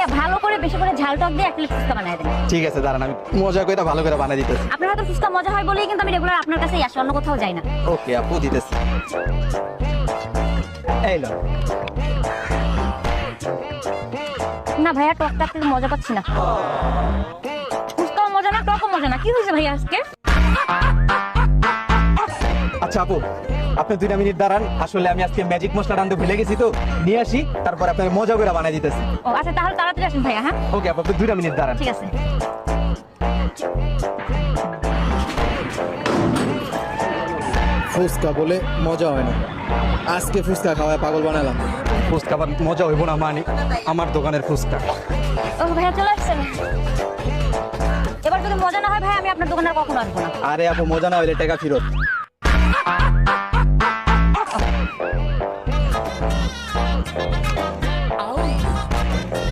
ভাইয়া ভালো করে বেশি করে ঝাল টক দিয়ে 1 প্লেট ফুচকা বানায় দেন। ঠিক আছে দাঁড়ান, আমি মজা করে ভালো করে বানাই দিতেছি। আপনার হাতে ফুচকা মজা হয় বলেই কিন্তু আমি রেগুলার আপনার কাছেই আসি, অন্য কোথাও যাই না। ওকে আপু, দিতেছি। এই লো। না ভাইয়া, টকটা একটু মজা পাচ্ছি না। ফুচকাও মজা না, টকও মজা না, কি হয়েছে ভাইয়া আজকে? আচ্ছা আপু, আপনি 2 মিনিট দাঁড়ান, আসলে আমি আজকে ম্যাজিক মশলা আনতে ভুলে গেছি তো, নিয়ে আসি, তারপর আপনাকে মজা করে বানাই দিতেছি। ও আচ্ছা, তাহলে তাড়াতাড়ি আসুন ভাইয়া। হ্যাঁ ওকে আপু, আপনি 2 মিনিট দাঁড়ান। ঠিক আছে। ফুচকা বলে মজা হয় না, আজকে ফুচকা খাওয়ায় পাগল বানালাম। ফুচকা আবার মজা হইব না মানে আমার দোকানের ফুচকা। ও ভাইয়া চলে আসছেন। এবার যদি মজা না হয় ভাই, আমি আপনার দোকানে আর কখনো আসবো না। আরে আপু, মজা না হইলে টাকা ফেরত।